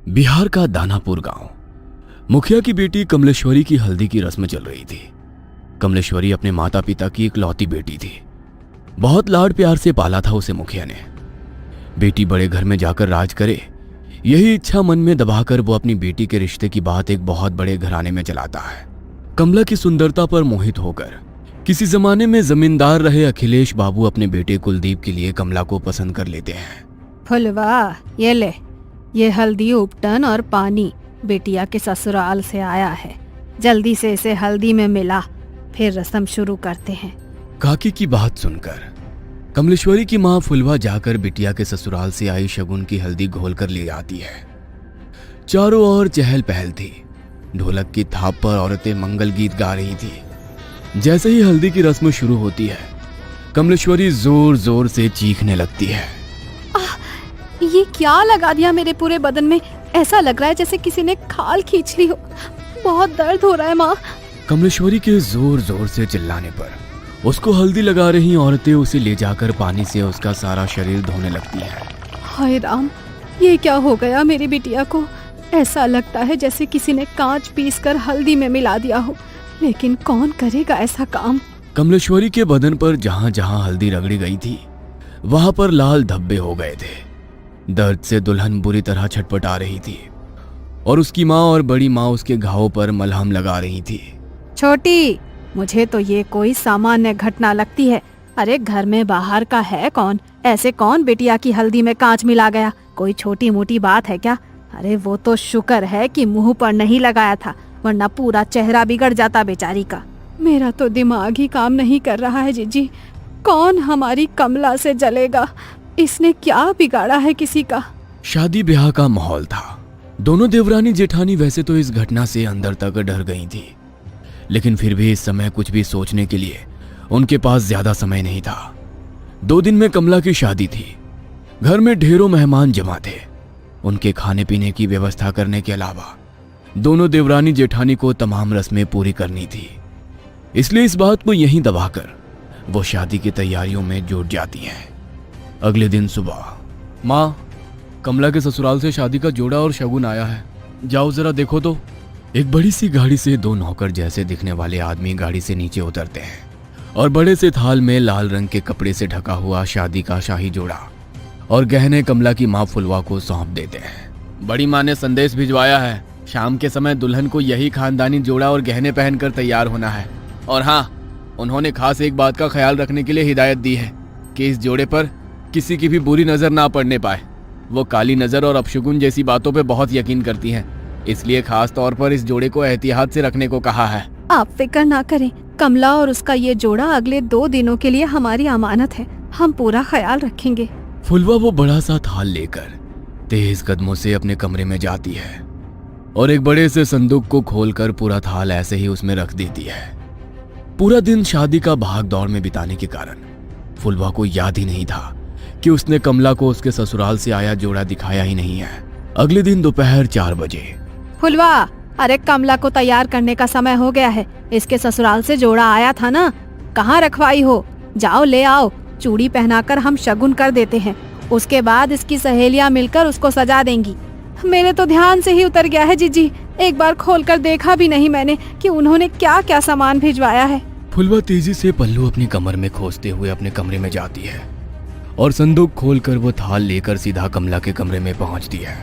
बिहार का दानापुर गांव। मुखिया की बेटी कमलेश्वरी की हल्दी की रस्म चल रही थी। कमलेश्वरी अपने माता पिता की इकलौती बेटी थी। बहुत लाड प्यार से पाला था उसे मुखिया ने। बेटी बड़े घर में जाकर राज करे, यही इच्छा मन में दबाकर वो अपनी बेटी के रिश्ते की बात एक बहुत बड़े घराने में चलाता है। कमला की सुंदरता पर मोहित होकर किसी जमाने में जमींदार रहे अखिलेश बाबू अपने बेटे कुलदीप के लिए कमला को पसंद कर लेते हैं। फुलवा, ये ले, ये हल्दी उपटन और पानी बेटिया के ससुराल से आया है। जल्दी से इसे हल्दी में मिला, फिर रस्म शुरू करते हैं। काकी की बात सुनकर कमलेश्वरी की माँ फुलवा जाकर बिटिया के ससुराल से आई शगुन की हल्दी घोल कर ले आती है। चारों ओर चहल पहल थी। ढोलक की थाप पर औरतें मंगल गीत गा रही थी। जैसे ही हल्दी की रस्म शुरू होती है, कमलेश्वरी जोर जोर से चीखने लगती है। ये क्या लगा दिया मेरे पूरे बदन में? ऐसा लग रहा है जैसे किसी ने खाल खींच ली हो। बहुत दर्द हो रहा है माँ। कमलेश्वरी के जोर जोर से चिल्लाने पर उसको हल्दी लगा रही औरतें उसे ले जाकर पानी से उसका सारा शरीर धोने लगती है। हाय राम, ये क्या हो गया मेरी बिटिया को? ऐसा लगता है जैसे किसी ने कांच पीसकर हल्दी में मिला दिया हो, लेकिन कौन करेगा ऐसा काम? कमलेश्वरी के बदन पर जहां जहां हल्दी रगड़ी गई थी, वहां पर लाल धब्बे हो गए थे। दर्द से दुल्हन बुरी तरह छटपटा रही थी और उसकी माँ और बड़ी माँ उसके घावों पर मलहम लगा रही थी। छोटी, मुझे तो ये कोई सामान्य घटना लगती है। अरे घर में बाहर का है कौन? ऐसे कौन बिटिया की हल्दी में कांच मिला गया? कोई छोटी मोटी बात है क्या? अरे वो तो शुक्र है कि मुंह पर नहीं लगाया था, वरना पूरा चेहरा बिगड़ जाता बेचारी का। मेरा तो दिमाग ही काम नहीं कर रहा है जीजी। कौन हमारी कमला से जलेगा? इसने क्या बिगाड़ा है किसी का? शादी ब्याह का माहौल था। दोनों देवरानी जेठानी वैसे तो इस घटना से अंदर तक डर गई थी, लेकिन फिर भी इस समय कुछ भी सोचने के लिए उनके पास ज्यादा समय नहीं था। 2 दिन में कमला की शादी थी। घर में ढेरों मेहमान जमा थे। उनके खाने पीने की व्यवस्था करने के अलावा दोनों देवरानी जेठानी को तमाम रस्में पूरी करनी थी। इसलिए इस बात को यहीं दबाकर वो शादी की तैयारियों में जुट जाती हैं। अगले दिन सुबह, माँ, कमला के ससुराल से शादी का जोड़ा और शगुन आया है, जाओ जरा देखो तो। एक बड़ी सी गाड़ी से 2 नौकर जैसे दिखने वाले आदमी गाड़ी से नीचे उतरते हैं और बड़े से थाल में लाल रंग के कपड़े से ढका हुआ शादी का शाही जोड़ा और गहने कमला की माँ फुलवा को सौंप देते हैं। बड़ी माँ ने संदेश भिजवाया है, शाम के समय दुल्हन को यही खानदानी जोड़ा और गहने पहनकर तैयार होना है। और हाँ, उन्होंने खास एक बात का ख्याल रखने के लिए हिदायत दी है कि इस जोड़े पर किसी की भी बुरी नजर ना पड़ने पाए। वो काली नजर और अपशगुन जैसी बातों पे बहुत यकीन करती हैं, इसलिए खास तौर पर इस जोड़े को एहतियात से रखने को कहा है। आप फिक्र ना करें, कमला और उसका ये जोड़ा अगले 2 दिनों के लिए हमारी अमानत है। हम पूरा ख्याल रखेंगे। फुलवा वो बड़ा सा थाल लेकर तेज कदमों से अपने कमरे में जाती है और एक बड़े से संदूक को खोलकर पूरा थाल ऐसे ही उसमें रख देती है। पूरा दिन शादी का भाग दौड़ में बिताने के कारण फुलवा को याद ही नहीं था कि उसने कमला को उसके ससुराल से आया जोड़ा दिखाया ही नहीं है। अगले दिन दोपहर 4 बजे, फुलवा, अरे कमला को तैयार करने का समय हो गया है। इसके ससुराल से जोड़ा आया था ना, कहाँ रखवाई हो? जाओ ले आओ। चूड़ी पहनाकर हम शगुन कर देते हैं, उसके बाद इसकी सहेलियां मिलकर उसको सजा देंगी। मेरे तो ध्यान से ही उतर गया है जीजी। एक बार खोलकर देखा भी नहीं मैंने कि उन्होंने क्या क्या सामान भिजवाया है। फुलवा तेजी से पल्लू अपनी कमर में खोसते हुए अपने कमरे में जाती है और संदूक खोलकर वो थाल लेकर सीधा कमला के कमरे में पहुंचती है।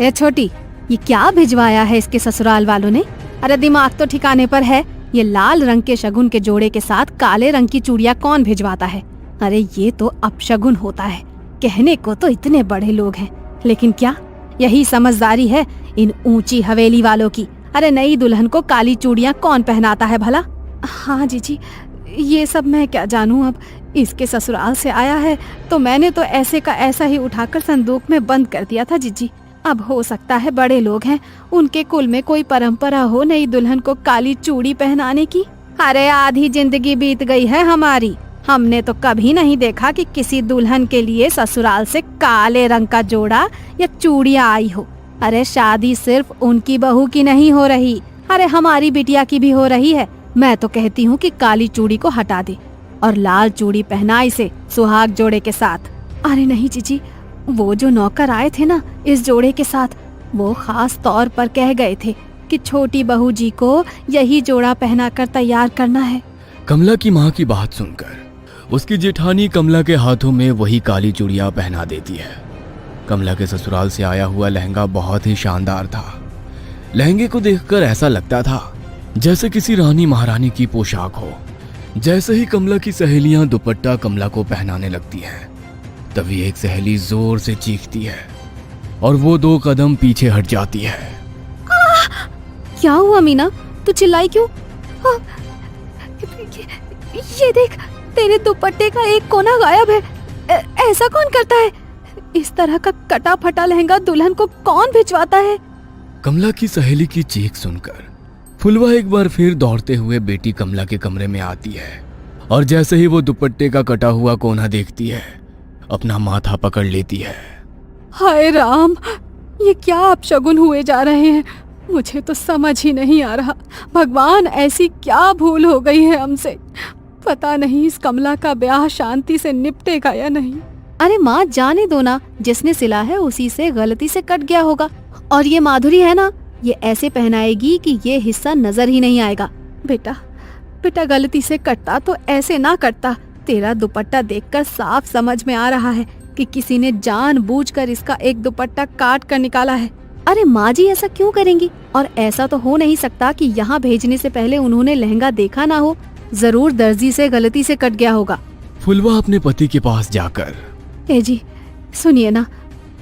ए छोटी, ये क्या भिजवाया है इसके ससुराल वालों ने? अरे दिमाग तो ठिकाने पर है। ये लाल रंग के शगुन के जोड़े के साथ काले रंग की चूड़ियां कौन भिजवाता है? अरे ये तो अपशगुन होता है। कहने को तो इतने बड़े लोग हैं, लेकिन क्या यही समझदारी है इन ऊंची हवेली वालों की? अरे नई दुल्हन को काली चूड़ियां कौन पहनाता है भला? हाँ जीजी, ये सब मैं क्या जानूं। अब इसके ससुराल से आया है तो मैंने तो ऐसे का ऐसा ही उठाकर संदूक में बंद कर दिया था जीजी। अब हो सकता है बड़े लोग हैं, उनके कुल में कोई परंपरा हो नई दुल्हन को काली चूड़ी पहनाने की। अरे आधी जिंदगी बीत गई है हमारी, हमने तो कभी नहीं देखा कि किसी दुल्हन के लिए ससुराल से काले रंग का जोड़ा या चूड़ियां आई हो। अरे शादी सिर्फ उनकी बहू की नहीं हो रही, अरे हमारी बिटिया की भी हो रही है। मैं तो कहती हूँ कि काली चूड़ी को हटा दे और लाल चूड़ी पहनाई से सुहाग जोड़े के साथ। अरे नहीं जीजी, वो जो नौकर आए थे ना इस जोड़े के साथ, वो खास तौर पर कह गए थे कि छोटी बहू जी को यही जोड़ा पहनाकर तैयार करना है। कमला की माँ की बात सुनकर उसकी जेठानी कमला के हाथों में वही काली चूड़ियां पहना देती है। कमला के ससुराल से आया हुआ लहंगा बहुत ही शानदार था। लहंगे को देखकर ऐसा लगता था जैसे किसी रानी महारानी की पोशाक हो। जैसे ही कमला की सहेलियां दुपट्टा कमला को पहनाने लगती हैं, तभी एक सहेली जोर से चीखती है और वो 2 कदम पीछे हट जाती है। क्या हुआ मीना, तू चिल्लाई क्यों? ये देख, तेरे दुपट्टे का एक कोना गायब है। ऐसा कौन करता है? इस तरह का कटा फटा लहंगा दुल्हन को कौन भिजवाता है? कमला की सहेली की चीख सुनकर फुलवा एक बार फिर दौड़ते हुए बेटी कमला के कमरे में आती है और जैसे ही वो दुपट्टे का कटा हुआ कोना देखती है, अपना माथा पकड़ लेती है। हाय राम, ये क्या अपशगुन हुए जा रहे हैं? मुझे तो समझ ही नहीं आ रहा। भगवान, ऐसी क्या भूल हो गई है हमसे? पता नहीं इस कमला का ब्याह शांति से निपटेगा या नहीं। अरे माँ, जाने दो ना, जिसने सिला है उसी से गलती से कट गया होगा। और ये माधुरी है ना, ये ऐसे पहनाएगी कि ये हिस्सा नजर ही नहीं आएगा। बेटा गलती से कटता तो ऐसे ना कटता। तेरा दुपट्टा देखकर साफ समझ में आ रहा है कि किसी ने जानबूझकर इसका एक दुपट्टा काट कर निकाला है। अरे माँ जी, ऐसा क्यों करेंगी? और ऐसा तो हो नहीं सकता कि यहाँ भेजने से पहले उन्होंने लहंगा देखा ना हो। जरूर दर्जी से गलती से कट गया होगा। फुलवा अपने पति के पास जाकर, ए जी सुनिए ना,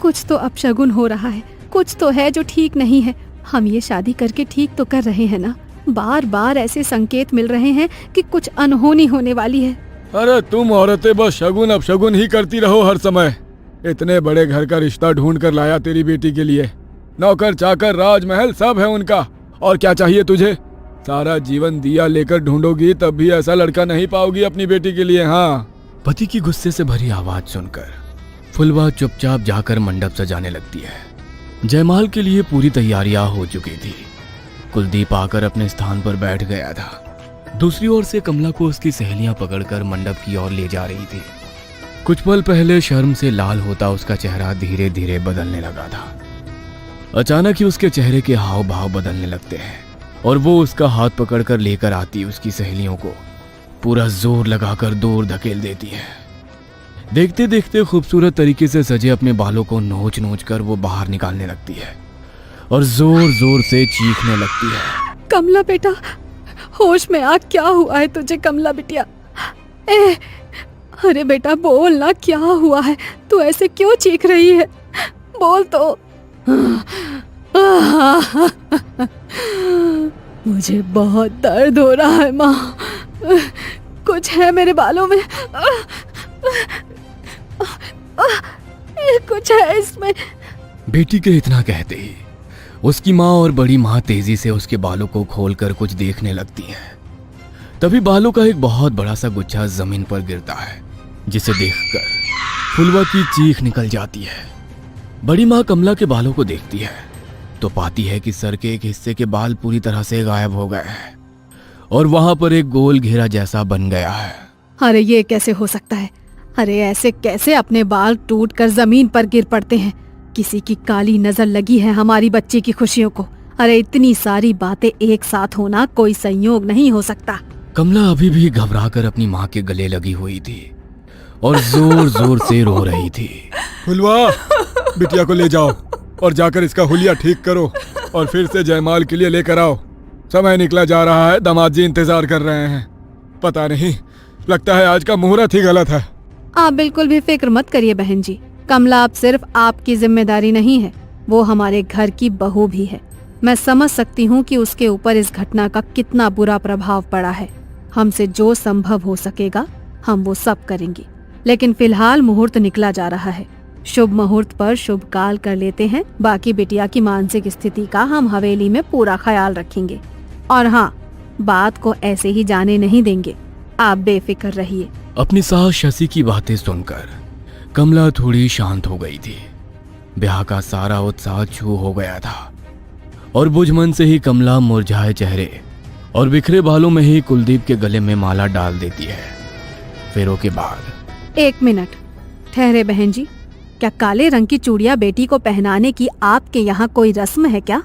कुछ तो अपशगुन हो रहा है, कुछ तो है जो ठीक नहीं है। हम ये शादी करके ठीक तो कर रहे हैं ना? बार बार ऐसे संकेत मिल रहे हैं कि कुछ अनहोनी होने वाली है। अरे तुम औरतें बस शगुन अपशगुन ही करती रहो हर समय। इतने बड़े घर का रिश्ता ढूंढ कर लाया तेरी बेटी के लिए। नौकर चाकर राजमहल सब है उनका। और क्या चाहिए तुझे? सारा जीवन दिया लेकर ढूंढोगी तब भी ऐसा लड़का नहीं पाओगी अपनी बेटी के लिए। हाँ। पति की गुस्से से भरी आवाज सुनकर फुलवा चुपचाप जाकर मंडप सजाने लगती है। जयमाल के लिए पूरी तैयारियां हो चुकी थी। कुलदीप आकर अपने स्थान पर बैठ गया था। दूसरी ओर से कमला को उसकी सहेलियां पकड़कर मंडप की ओर ले जा रही थी। कुछ पल पहले शर्म से लाल होता उसका चेहरा धीरे धीरे बदलने लगा था। अचानक ही उसके चेहरे के हाव भाव बदलने लगते हैं और वो उसका हाथ पकड़कर लेकर आती उसकी सहेलियों को पूरा जोर लगाकर दूर धकेल देती है। देखते देखते खूबसूरत तरीके से सजे अपने बालों को नोच नोच कर वो बाहर निकालने लगती है और जोर जोर से चीखने लगती है। कमला बेटा, होश में आ, क्या हुआ है तुझे? कमला बिटिया, अरे बेटा बोल ना, क्या हुआ है? तू ऐसे क्यों चीख रही है? बोल तो। मुझे बहुत दर्द हो रहा है माँ, कुछ है मेरे बालों में, कुछ है इसमें। बेटी के इतना कहते ही उसकी माँ और बड़ी माँ तेजी से उसके बालों को खोलकर कुछ देखने लगती हैं। तभी बालों का एक बहुत बड़ा सा गुच्छा जमीन पर गिरता है, जिसे देखकर फुलवा की चीख निकल जाती है। बड़ी माँ कमला के बालों को देखती है तो पाती है कि सर के एक हिस्से के बाल पूरी तरह से गायब हो गए हैं और वहां पर एक गोल घेरा जैसा बन गया है। अरे ये कैसे हो सकता है? अरे ऐसे कैसे अपने बाल टूटकर जमीन पर गिर पड़ते हैं? किसी की काली नजर लगी है हमारी बच्ची की खुशियों को। अरे इतनी सारी बातें एक साथ होना कोई संयोग नहीं हो सकता। कमला अभी भी घबराकर अपनी माँ के गले लगी हुई थी और जोर जोर से रो रही थी। फुलवा, बिटिया को ले जाओ और जाकर इसका हुलिया ठीक करो और फिर से जयमाल के लिए लेकर आओ। समय निकला जा रहा है, दामाद जी इंतजार कर रहे हैं। पता नहीं, लगता है आज का मुहूर्त ही गलत है। आप बिल्कुल भी फिक्र मत करिए बहन जी, कमला अब सिर्फ आपकी जिम्मेदारी नहीं है, वो हमारे घर की बहू भी है। मैं समझ सकती हूँ कि उसके ऊपर इस घटना का कितना बुरा प्रभाव पड़ा है। हमसे जो संभव हो सकेगा हम वो सब करेंगे, लेकिन फिलहाल मुहूर्त निकला जा रहा है। शुभ मुहूर्त पर शुभ काल कर लेते हैं। बाकी बिटिया की मानसिक स्थिति का हम हवेली में पूरा ख्याल रखेंगे और हाँ, बात को ऐसे ही जाने नहीं देंगे। आप बेफिक्र रहिए। अपनी सास शशि की बातें सुनकर कमला थोड़ी शांत हो गई थी। ब्याह का सारा उत्साह छू हो गया था और बुझमन से ही कमला मुरझाए चेहरे और बिखरे बालों में ही कुलदीप के गले में माला डाल देती है। फेरों के बाद 1 मिनट ठहरे बहन जी, क्या काले रंग की चूड़ियां बेटी को पहनाने की आपके यहाँ कोई रस्म है क्या?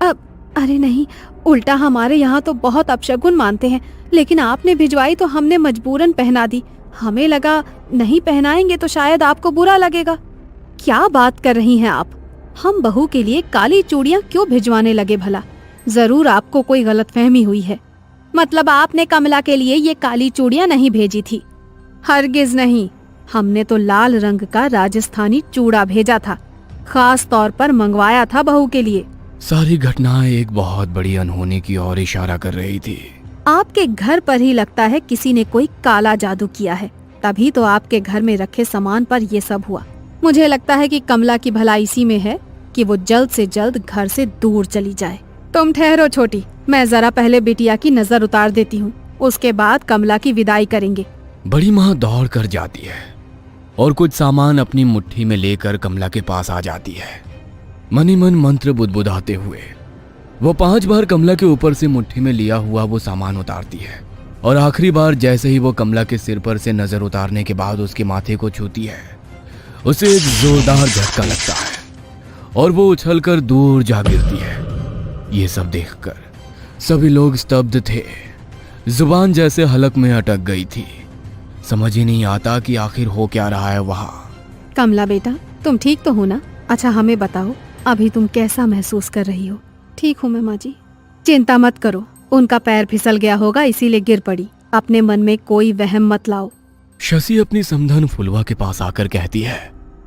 अब अरे नहीं, उल्टा हमारे यहाँ तो बहुत अपशगुन मानते हैं, लेकिन आपने भिजवाई तो हमने मजबूरन पहना दी। हमें लगा नहीं पहनाएंगे तो शायद आपको बुरा लगेगा। क्या बात कर रही हैं आप? हम बहू के लिए काली चूड़ियां क्यों भिजवाने लगे भला? जरूर आपको कोई गलतफहमी हुई है। मतलब आपने कमला के लिए ये काली चूड़ियां नहीं भेजी थी? हरगिज नहीं, हमने तो लाल रंग का राजस्थानी चूड़ा भेजा था, खास तौर पर मंगवाया था बहू के लिए। सारी घटनाएं एक बहुत बड़ी अनहोनी की ओर इशारा कर रही थी। आपके घर पर ही लगता है किसी ने कोई काला जादू किया है, तभी तो आपके घर में रखे सामान पर ये सब हुआ। मुझे लगता है कि कमला की भलाई इसी में है कि वो जल्द से जल्द घर से दूर चली जाए। तुम ठहरो छोटी, मैं जरा पहले बिटिया की नजर उतार देती हूँ, उसके बाद कमला की विदाई करेंगे। बड़ी माँ दौड़ कर जाती है और कुछ सामान अपनी मुट्ठी में लेकर कमला के पास आ जाती है। मनी मन मंत्र बुदबुदाते हुए वो 5 बार कमला के ऊपर से मुट्ठी में लिया हुआ वो सामान उतारती है और आखिरी बार जैसे ही वो कमला के सिर पर से नजर उतारने के बाद उसके माथे को छूती है, उसे एक जोरदार झटका लगता है और वो उछलकर दूर जा गिरती है। ये सब देखकर सभी लोग स्तब्ध थे, जुबान जैसे हलक में अटक गई थी। समझ ही नहीं आता कि आखिर हो क्या रहा है वहाँ। कमला बेटा, तुम ठीक तो हो ना? अच्छा हमें बताओ, अभी तुम कैसा महसूस कर रही हो? ठीक हूँ मैं माँ जी। चिंता मत करो, उनका पैर फिसल गया होगा इसीलिए गिर पड़ी। अपने मन में कोई वहम मत लाओ। शशि अपनी समधन फुलवा के पास आकर कहती है,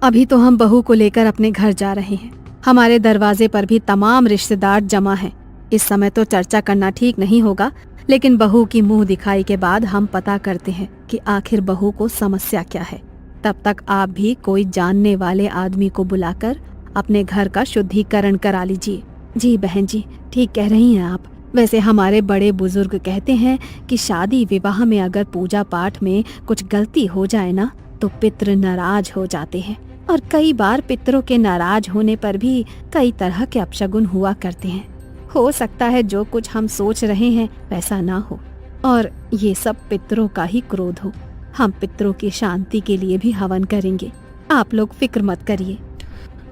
अभी तो हम बहू को लेकर अपने घर जा रहे हैं। हमारे दरवाजे पर भी तमाम रिश्तेदार जमा हैं। इस समय तो चर्चा करना ठीक नहीं होगा, लेकिन बहू की मुंह दिखाई के बाद हम पता करते हैं कि आखिर बहू को समस्या क्या है। तब तक आप भी कोई जानने वाले आदमी को बुलाकर अपने घर का शुद्धिकरण करा लीजिए। जी बहन जी, ठीक कह रही हैं आप। वैसे हमारे बड़े बुजुर्ग कहते हैं कि शादी विवाह में अगर पूजा पाठ में कुछ गलती हो जाए ना तो पितृ नाराज हो जाते हैं, और कई बार पितरों के नाराज होने पर भी कई तरह के अपशगुन हुआ करते हैं। हो सकता है जो कुछ हम सोच रहे हैं वैसा ना हो और ये सब पितरों का ही क्रोध हो। हम पितरों की शांति के लिए भी हवन करेंगे, आप लोग फिक्र मत करिए।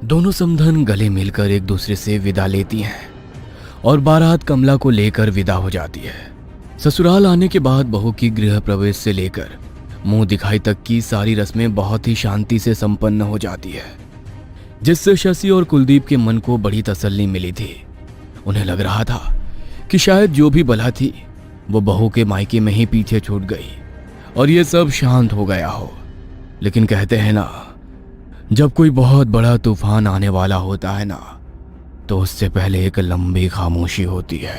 दोनों समधन गले मिलकर एक दूसरे से विदा लेती हैं और बारात कमला को लेकर विदा हो जाती है। ससुराल आने के बाद बहू की गृह प्रवेश से लेकर मुंह दिखाई तक की सारी रस्में बहुत ही शांति से संपन्न हो जाती है, जिससे शशि और कुलदीप के मन को बड़ी तसल्ली मिली थी। उन्हें लग रहा था कि शायद जो भी बला थी वो बहू के मायके में ही पीछे छूट गई और ये सब शांत हो गया हो। लेकिन कहते हैं ना, जब कोई बहुत बड़ा तूफान आने वाला होता है ना, तो उससे पहले एक लंबी खामोशी होती है।